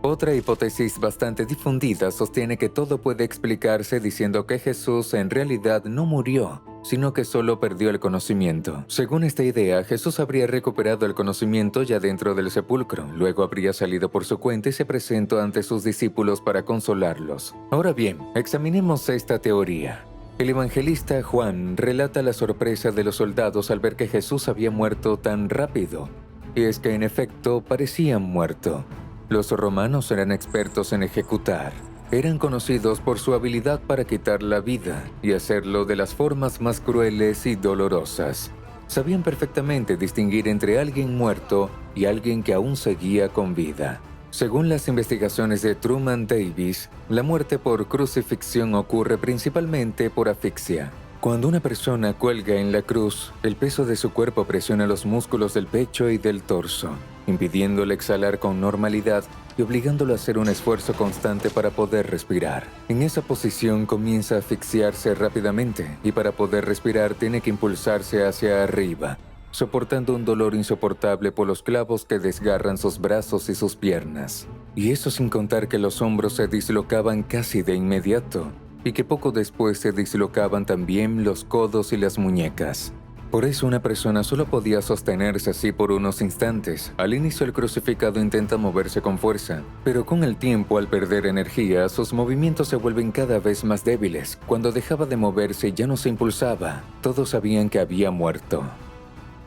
Otra hipótesis bastante difundida sostiene que todo puede explicarse diciendo que Jesús en realidad no murió, sino que solo perdió el conocimiento. Según esta idea, Jesús habría recuperado el conocimiento ya dentro del sepulcro, luego habría salido por su cuenta y se presentó ante sus discípulos para consolarlos. Ahora bien, examinemos esta teoría. El evangelista Juan relata la sorpresa de los soldados al ver que Jesús había muerto tan rápido. Y es que en efecto parecía muerto. Los romanos eran expertos en ejecutar. Eran conocidos por su habilidad para quitar la vida y hacerlo de las formas más crueles y dolorosas. Sabían perfectamente distinguir entre alguien muerto y alguien que aún seguía con vida. Según las investigaciones de Truman Davis, la muerte por crucifixión ocurre principalmente por asfixia. Cuando una persona cuelga en la cruz, el peso de su cuerpo presiona los músculos del pecho y del torso, impidiéndole exhalar con normalidad y obligándolo a hacer un esfuerzo constante para poder respirar. En esa posición comienza a asfixiarse rápidamente y para poder respirar tiene que impulsarse hacia arriba, soportando un dolor insoportable por los clavos que desgarran sus brazos y sus piernas. Y eso sin contar que los hombros se dislocaban casi de inmediato y que poco después se dislocaban también los codos y las muñecas. Por eso una persona solo podía sostenerse así por unos instantes. Al inicio el crucificado intenta moverse con fuerza, pero con el tiempo, al perder energía, sus movimientos se vuelven cada vez más débiles. Cuando dejaba de moverse ya no se impulsaba. Todos sabían que había muerto.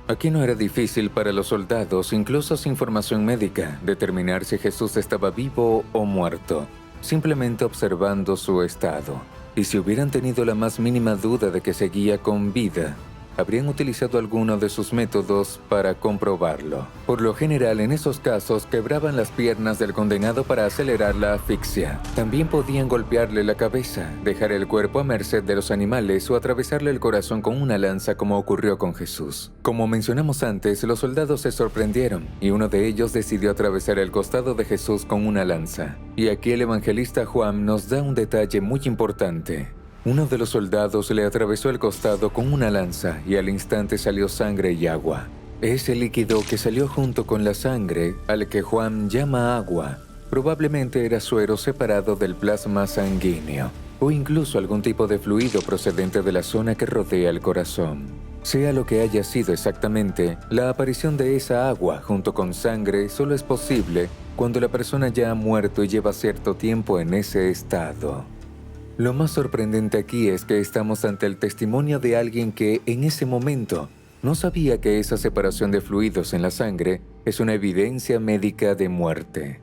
Aquí no era difícil para los soldados, incluso sin formación médica, determinar si Jesús estaba vivo o muerto, simplemente observando su estado. Y si hubieran tenido la más mínima duda de que seguía con vida, habrían utilizado alguno de sus métodos para comprobarlo. Por lo general, en esos casos, quebraban las piernas del condenado para acelerar la asfixia. También podían golpearle la cabeza, dejar el cuerpo a merced de los animales o atravesarle el corazón con una lanza, como ocurrió con Jesús. Como mencionamos antes, los soldados se sorprendieron y uno de ellos decidió atravesar el costado de Jesús con una lanza. Y aquí el evangelista Juan nos da un detalle muy importante. Uno de los soldados le atravesó el costado con una lanza y al instante salió sangre y agua. Ese líquido que salió junto con la sangre, al que Juan llama agua, probablemente era suero separado del plasma sanguíneo, o incluso algún tipo de fluido procedente de la zona que rodea el corazón. Sea lo que haya sido exactamente, la aparición de esa agua junto con sangre solo es posible cuando la persona ya ha muerto y lleva cierto tiempo en ese estado. Lo más sorprendente aquí es que estamos ante el testimonio de alguien que, en ese momento, no sabía que esa separación de fluidos en la sangre es una evidencia médica de muerte.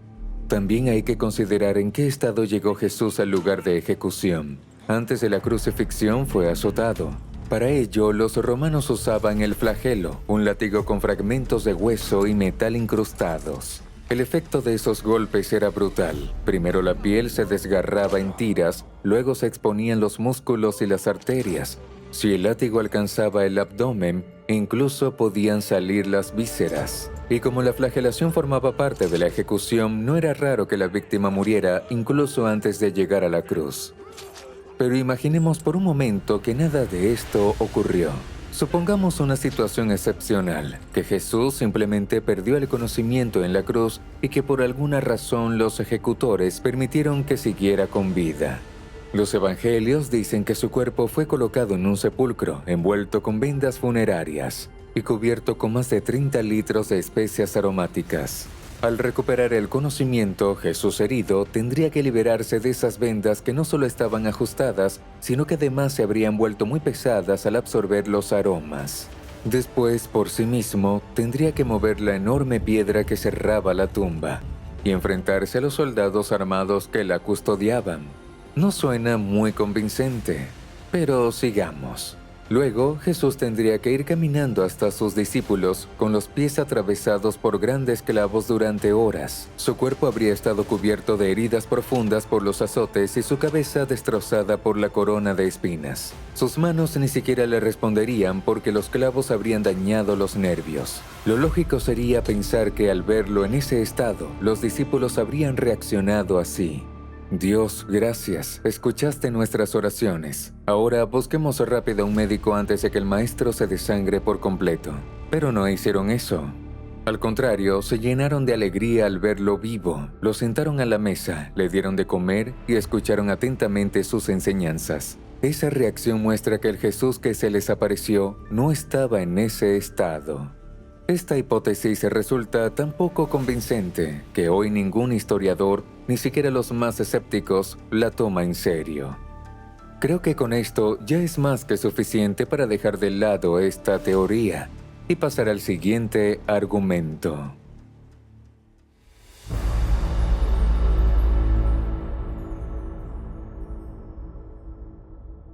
También hay que considerar en qué estado llegó Jesús al lugar de ejecución. Antes de la crucifixión fue azotado. Para ello, los romanos usaban el flagelo, un látigo con fragmentos de hueso y metal incrustados. El efecto de esos golpes era brutal. Primero la piel se desgarraba en tiras, luego se exponían los músculos y las arterias. Si el látigo alcanzaba el abdomen, incluso podían salir las vísceras. Y como la flagelación formaba parte de la ejecución, no era raro que la víctima muriera incluso antes de llegar a la cruz. Pero imaginemos por un momento que nada de esto ocurrió. Supongamos una situación excepcional, que Jesús simplemente perdió el conocimiento en la cruz y que por alguna razón los ejecutores permitieron que siguiera con vida. Los evangelios dicen que su cuerpo fue colocado en un sepulcro, envuelto con vendas funerarias y cubierto con más de 30 litros de especias aromáticas. Al recuperar el conocimiento, Jesús herido tendría que liberarse de esas vendas que no solo estaban ajustadas, sino que además se habrían vuelto muy pesadas al absorber los aromas. Después, por sí mismo, tendría que mover la enorme piedra que cerraba la tumba y enfrentarse a los soldados armados que la custodiaban. No suena muy convincente, pero sigamos. Luego, Jesús tendría que ir caminando hasta sus discípulos con los pies atravesados por grandes clavos durante horas. Su cuerpo habría estado cubierto de heridas profundas por los azotes y su cabeza destrozada por la corona de espinas. Sus manos ni siquiera le responderían porque los clavos habrían dañado los nervios. Lo lógico sería pensar que al verlo en ese estado, los discípulos habrían reaccionado así. Dios, gracias, escuchaste nuestras oraciones. Ahora busquemos rápido a un médico antes de que el maestro se desangre por completo. Pero no hicieron eso. Al contrario, se llenaron de alegría al verlo vivo, lo sentaron a la mesa, le dieron de comer y escucharon atentamente sus enseñanzas. Esa reacción muestra que el Jesús que se les apareció no estaba en ese estado. Esta hipótesis resulta tan poco convincente que hoy ningún historiador, ni siquiera los más escépticos, la toma en serio. Creo que con esto ya es más que suficiente para dejar de lado esta teoría y pasar al siguiente argumento.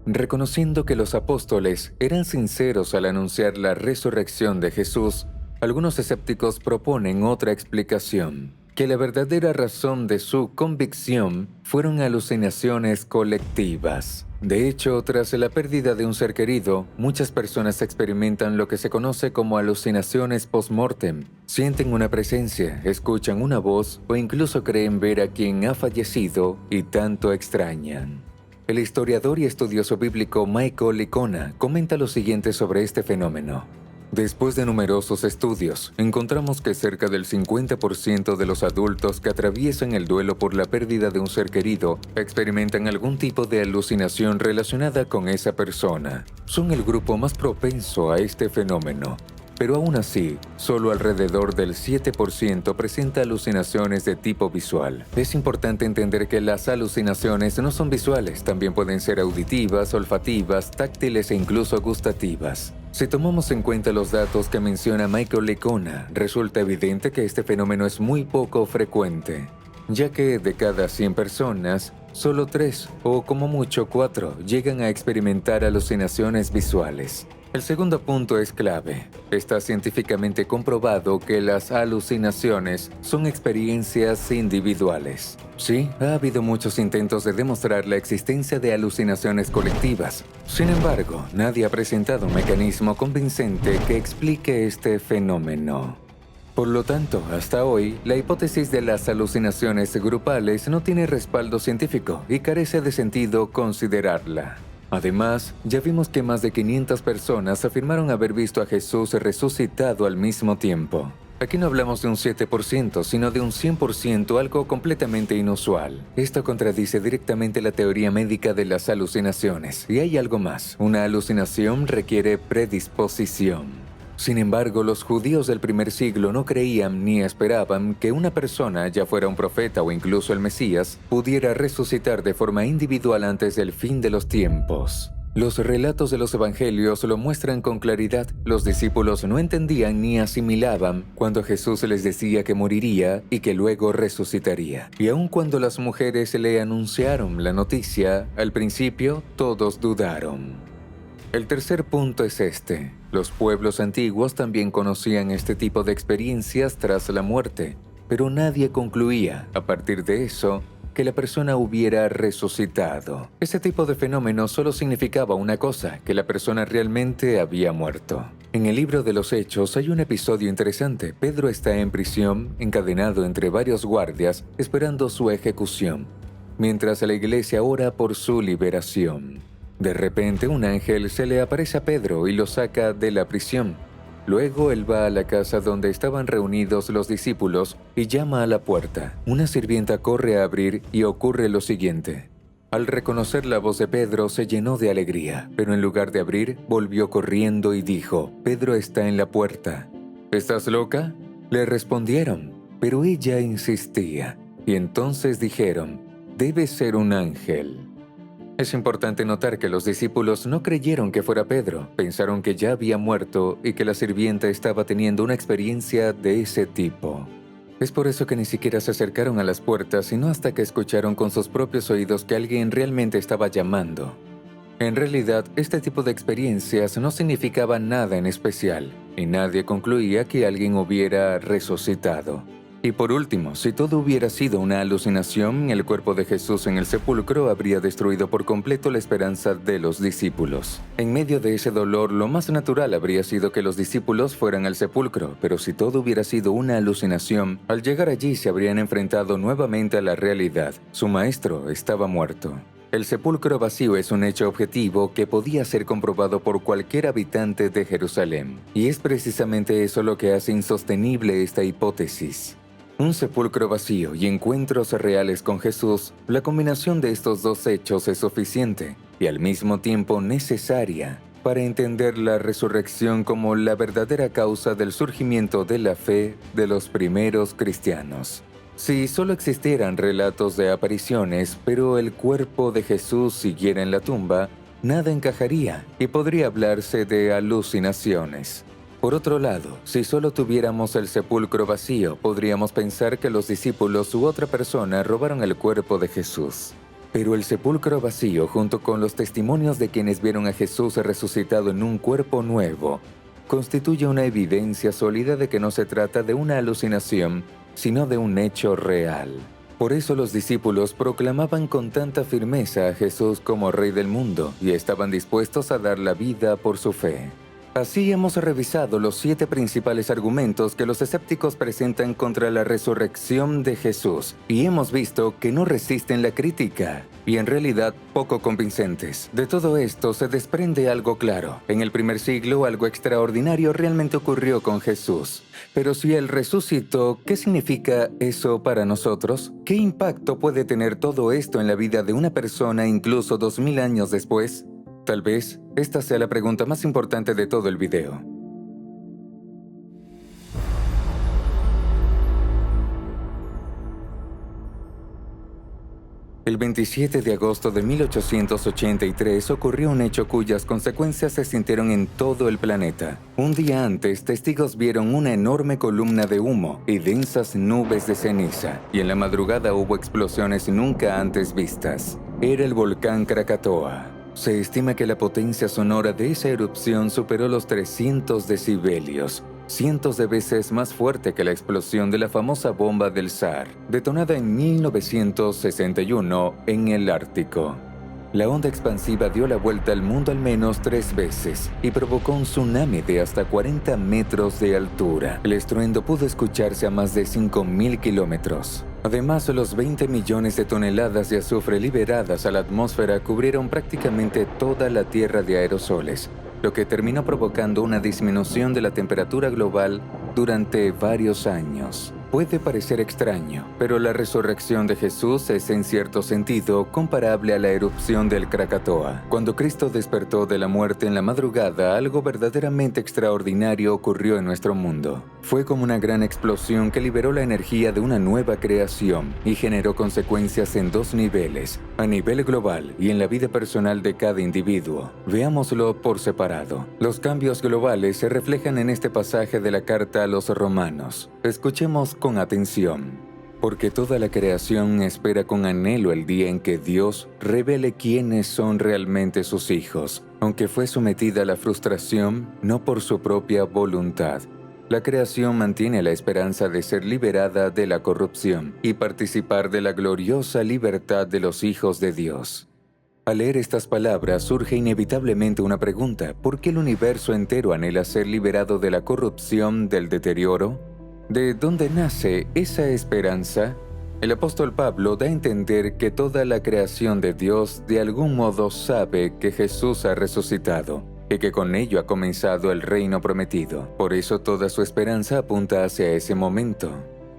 Reconociendo que los apóstoles eran sinceros al anunciar la resurrección de Jesús, algunos escépticos proponen otra explicación, que la verdadera razón de su convicción fueron alucinaciones colectivas. De hecho, tras la pérdida de un ser querido, muchas personas experimentan lo que se conoce como alucinaciones post-mortem. Sienten una presencia, escuchan una voz o incluso creen ver a quien ha fallecido y tanto extrañan. El historiador y estudioso bíblico Michael Licona comenta lo siguiente sobre este fenómeno. Después de numerosos estudios, encontramos que cerca del 50% de los adultos que atraviesan el duelo por la pérdida de un ser querido experimentan algún tipo de alucinación relacionada con esa persona. Son el grupo más propenso a este fenómeno. Pero aún así, solo alrededor del 7% presenta alucinaciones de tipo visual. Es importante entender que las alucinaciones no son visuales, también pueden ser auditivas, olfativas, táctiles e incluso gustativas. Si tomamos en cuenta los datos que menciona Michael Licona, resulta evidente que este fenómeno es muy poco frecuente, ya que de cada 100 personas, solo 3 o como mucho 4 llegan a experimentar alucinaciones visuales. El segundo punto es clave. Está científicamente comprobado que las alucinaciones son experiencias individuales. Sí, ha habido muchos intentos de demostrar la existencia de alucinaciones colectivas. Sin embargo, nadie ha presentado un mecanismo convincente que explique este fenómeno. Por lo tanto, hasta hoy, la hipótesis de las alucinaciones grupales no tiene respaldo científico y carece de sentido considerarla. Además, ya vimos que más de 500 personas afirmaron haber visto a Jesús resucitado al mismo tiempo. Aquí no hablamos de un 7%, sino de un 100%, algo completamente inusual. Esto contradice directamente la teoría médica de las alucinaciones. Y hay algo más. Una alucinación requiere predisposición. Sin embargo, los judíos del primer siglo no creían ni esperaban que una persona, ya fuera un profeta o incluso el Mesías, pudiera resucitar de forma individual antes del fin de los tiempos. Los relatos de los evangelios lo muestran con claridad. Los discípulos no entendían ni asimilaban cuando Jesús les decía que moriría y que luego resucitaría. Y aun cuando las mujeres le anunciaron la noticia, al principio todos dudaron. El tercer punto es este. Los pueblos antiguos también conocían este tipo de experiencias tras la muerte, pero nadie concluía, a partir de eso, que la persona hubiera resucitado. Ese tipo de fenómeno solo significaba una cosa, que la persona realmente había muerto. En el libro de los Hechos hay un episodio interesante. Pedro está en prisión, encadenado entre varios guardias, esperando su ejecución, mientras la iglesia ora por su liberación. De repente, un ángel se le aparece a Pedro y lo saca de la prisión. Luego él va a la casa donde estaban reunidos los discípulos y llama a la puerta. Una sirvienta corre a abrir y ocurre lo siguiente. Al reconocer la voz de Pedro se llenó de alegría, pero en lugar de abrir, volvió corriendo y dijo: «Pedro está en la puerta». «¿Estás loca?», le respondieron, pero ella insistía. Y entonces dijeron: «Debe ser un ángel». Es importante notar que los discípulos no creyeron que fuera Pedro, pensaron que ya había muerto y que la sirvienta estaba teniendo una experiencia de ese tipo. Es por eso que ni siquiera se acercaron a las puertas, sino hasta que escucharon con sus propios oídos que alguien realmente estaba llamando. En realidad, este tipo de experiencias no significaban nada en especial, y nadie concluía que alguien hubiera resucitado. Y por último, si todo hubiera sido una alucinación, el cuerpo de Jesús en el sepulcro habría destruido por completo la esperanza de los discípulos. En medio de ese dolor, lo más natural habría sido que los discípulos fueran al sepulcro, pero si todo hubiera sido una alucinación, al llegar allí se habrían enfrentado nuevamente a la realidad. Su maestro estaba muerto. El sepulcro vacío es un hecho objetivo que podía ser comprobado por cualquier habitante de Jerusalén. Y es precisamente eso lo que hace insostenible esta hipótesis. Un sepulcro vacío y encuentros reales con Jesús, la combinación de estos dos hechos es suficiente y al mismo tiempo necesaria para entender la resurrección como la verdadera causa del surgimiento de la fe de los primeros cristianos. Si solo existieran relatos de apariciones, pero el cuerpo de Jesús siguiera en la tumba, nada encajaría y podría hablarse de alucinaciones. Por otro lado, si solo tuviéramos el sepulcro vacío, podríamos pensar que los discípulos u otra persona robaron el cuerpo de Jesús. Pero el sepulcro vacío, junto con los testimonios de quienes vieron a Jesús resucitado en un cuerpo nuevo, constituye una evidencia sólida de que no se trata de una alucinación, sino de un hecho real. Por eso los discípulos proclamaban con tanta firmeza a Jesús como Rey del mundo y estaban dispuestos a dar la vida por su fe. Así hemos revisado los 7 principales argumentos que los escépticos presentan contra la resurrección de Jesús y hemos visto que no resisten la crítica y en realidad poco convincentes. De todo esto se desprende algo claro. En el primer siglo algo extraordinario realmente ocurrió con Jesús. Pero si Él resucitó, ¿qué significa eso para nosotros? ¿Qué impacto puede tener todo esto en la vida de una persona incluso 2000 años después? Tal vez esta sea la pregunta más importante de todo el video. El 27 de agosto de 1883 ocurrió un hecho cuyas consecuencias se sintieron en todo el planeta. Un día antes, testigos vieron una enorme columna de humo y densas nubes de ceniza, y en la madrugada hubo explosiones nunca antes vistas. Era el volcán Krakatoa. Se estima que la potencia sonora de esa erupción superó los 300 decibelios, cientos de veces más fuerte que la explosión de la famosa bomba del Tsar, detonada en 1961 en el Ártico. La onda expansiva dio la vuelta al mundo al menos 3 veces y provocó un tsunami de hasta 40 metros de altura. El estruendo pudo escucharse a más de 5.000 kilómetros. Además, los 20 millones de toneladas de azufre liberadas a la atmósfera cubrieron prácticamente toda la Tierra de aerosoles, lo que terminó provocando una disminución de la temperatura global durante varios años. Puede parecer extraño, pero la resurrección de Jesús es en cierto sentido comparable a la erupción del Krakatoa. Cuando Cristo despertó de la muerte en la madrugada, algo verdaderamente extraordinario ocurrió en nuestro mundo. Fue como una gran explosión que liberó la energía de una nueva creación y generó consecuencias en 2 niveles, a nivel global y en la vida personal de cada individuo. Veámoslo por separado. Los cambios globales se reflejan en este pasaje de la carta a los Romanos. Escuchemos con atención. Porque toda la creación espera con anhelo el día en que Dios revele quiénes son realmente sus hijos, aunque fue sometida a la frustración no por su propia voluntad. La creación mantiene la esperanza de ser liberada de la corrupción y participar de la gloriosa libertad de los hijos de Dios. Al leer estas palabras surge inevitablemente una pregunta: ¿por qué el universo entero anhela ser liberado de la corrupción, del deterioro? ¿De dónde nace esa esperanza? El apóstol Pablo da a entender que toda la creación de Dios de algún modo sabe que Jesús ha resucitado y que con ello ha comenzado el reino prometido. Por eso toda su esperanza apunta hacia ese momento.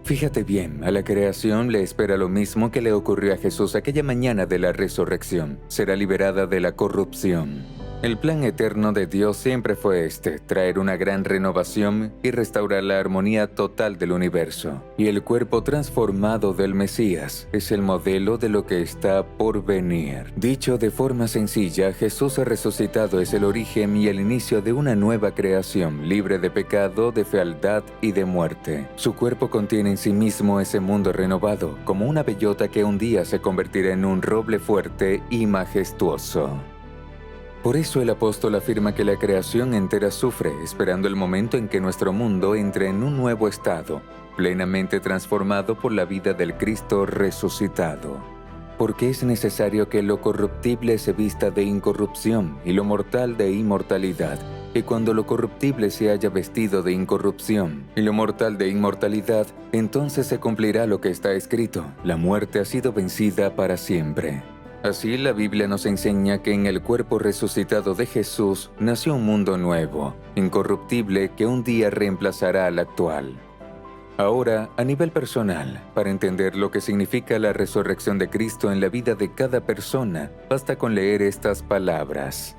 Fíjate bien, a la creación le espera lo mismo que le ocurrió a Jesús aquella mañana de la resurrección. Será liberada de la corrupción. El plan eterno de Dios siempre fue traer una gran renovación y restaurar la armonía total del universo. Y el cuerpo transformado del Mesías es el modelo de lo que está por venir. Dicho de forma sencilla, Jesús resucitado es el origen y el inicio de una nueva creación, libre de pecado, de fealdad y de muerte. Su cuerpo contiene en sí mismo ese mundo renovado, como una bellota que un día se convertirá en un roble fuerte y majestuoso. Por eso el apóstol afirma que la creación entera sufre, esperando el momento en que nuestro mundo entre en un nuevo estado, plenamente transformado por la vida del Cristo resucitado. Porque es necesario que lo corruptible se vista de incorrupción y lo mortal de inmortalidad, y cuando lo corruptible se haya vestido de incorrupción y lo mortal de inmortalidad, entonces se cumplirá lo que está escrito: la muerte ha sido vencida para siempre. Así, la Biblia nos enseña que en el cuerpo resucitado de Jesús nació un mundo nuevo, incorruptible, que un día reemplazará al actual. Ahora, a nivel personal, para entender lo que significa la resurrección de Cristo en la vida de cada persona, basta con leer estas palabras.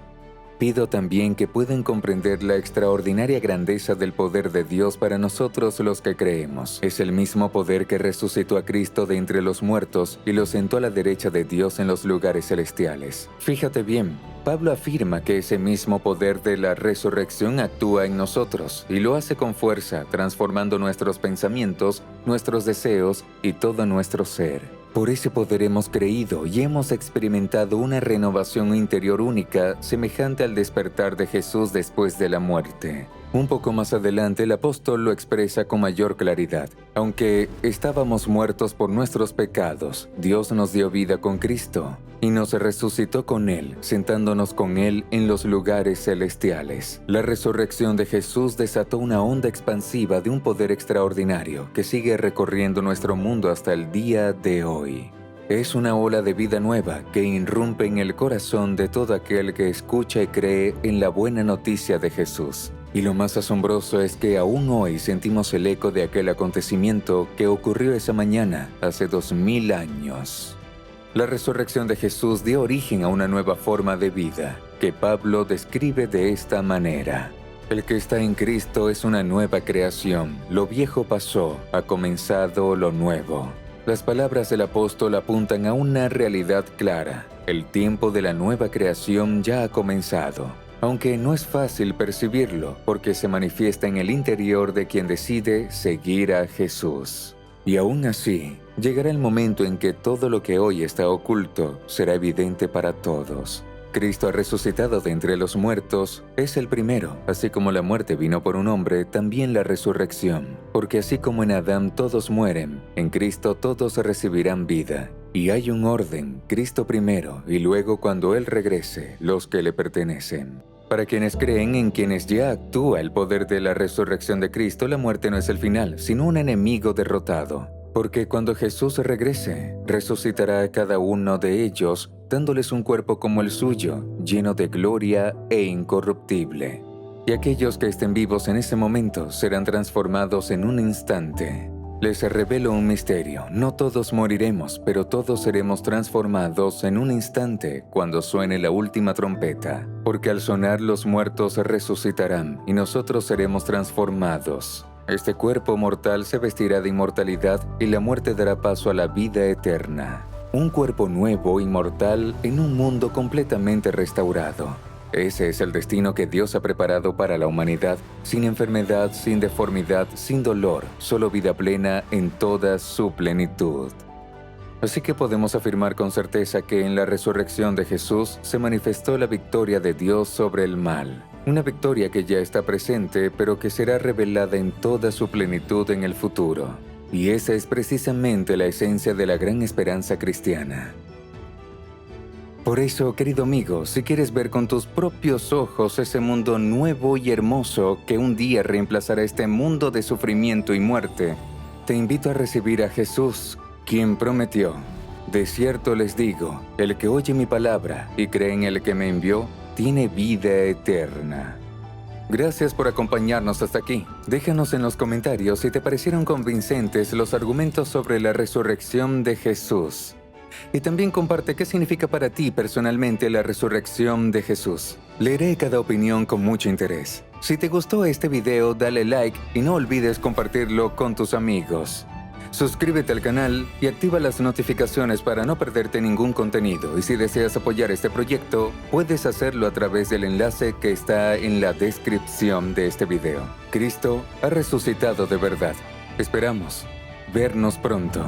Pido también que puedan comprender la extraordinaria grandeza del poder de Dios para nosotros los que creemos. Es el mismo poder que resucitó a Cristo de entre los muertos y lo sentó a la derecha de Dios en los lugares celestiales. Fíjate bien, Pablo afirma que ese mismo poder de la resurrección actúa en nosotros y lo hace con fuerza, transformando nuestros pensamientos, nuestros deseos y todo nuestro ser. Por ese poder hemos creído y hemos experimentado una renovación interior única, semejante al despertar de Jesús después de la muerte. Un poco más adelante el apóstol lo expresa con mayor claridad. Aunque estábamos muertos por nuestros pecados, Dios nos dio vida con Cristo y nos resucitó con Él, sentándonos con Él en los lugares celestiales. La resurrección de Jesús desató una onda expansiva de un poder extraordinario que sigue recorriendo nuestro mundo hasta el día de hoy. Es una ola de vida nueva que irrumpe en el corazón de todo aquel que escucha y cree en la buena noticia de Jesús. Y lo más asombroso es que aún hoy sentimos el eco de aquel acontecimiento que ocurrió esa mañana hace 2000 años. La resurrección de Jesús dio origen a una nueva forma de vida, que Pablo describe de esta manera. El que está en Cristo es una nueva creación. Lo viejo pasó, ha comenzado lo nuevo. Las palabras del apóstol apuntan a una realidad clara. El tiempo de la nueva creación ya ha comenzado. Aunque no es fácil percibirlo, porque se manifiesta en el interior de quien decide seguir a Jesús. Y aún así, llegará el momento en que todo lo que hoy está oculto será evidente para todos. Cristo ha resucitado de entre los muertos, es el primero. Así como la muerte vino por un hombre, también la resurrección. Porque así como en Adán todos mueren, en Cristo todos recibirán vida. Y hay un orden, Cristo primero, y luego cuando Él regrese, los que le pertenecen. Para quienes creen en quienes ya actúa el poder de la resurrección de Cristo, la muerte no es el final, sino un enemigo derrotado. Porque cuando Jesús regrese, resucitará a cada uno de ellos, dándoles un cuerpo como el suyo, lleno de gloria e incorruptible. Y aquellos que estén vivos en ese momento serán transformados en un instante. Les revelo un misterio: no todos moriremos, pero todos seremos transformados en un instante cuando suene la última trompeta. Porque al sonar los muertos resucitarán y nosotros seremos transformados. Este cuerpo mortal se vestirá de inmortalidad y la muerte dará paso a la vida eterna. Un cuerpo nuevo, inmortal, en un mundo completamente restaurado. Ese es el destino que Dios ha preparado para la humanidad, sin enfermedad, sin deformidad, sin dolor, solo vida plena en toda su plenitud. Así que podemos afirmar con certeza que en la resurrección de Jesús se manifestó la victoria de Dios sobre el mal. Una victoria que ya está presente, pero que será revelada en toda su plenitud en el futuro. Y esa es precisamente la esencia de la gran esperanza cristiana. Por eso, querido amigo, si quieres ver con tus propios ojos ese mundo nuevo y hermoso que un día reemplazará este mundo de sufrimiento y muerte, te invito a recibir a Jesús, quien prometió: de cierto les digo, el que oye mi palabra y cree en el que me envió, tiene vida eterna. Gracias por acompañarnos hasta aquí. Déjanos en los comentarios si te parecieron convincentes los argumentos sobre la resurrección de Jesús. Y también comparte qué significa para ti personalmente la resurrección de Jesús. Leeré cada opinión con mucho interés. Si te gustó este video, dale like y no olvides compartirlo con tus amigos. Suscríbete al canal y activa las notificaciones para no perderte ningún contenido. Y si deseas apoyar este proyecto, puedes hacerlo a través del enlace que está en la descripción de este video. Cristo ha resucitado de verdad. Esperamos vernos pronto.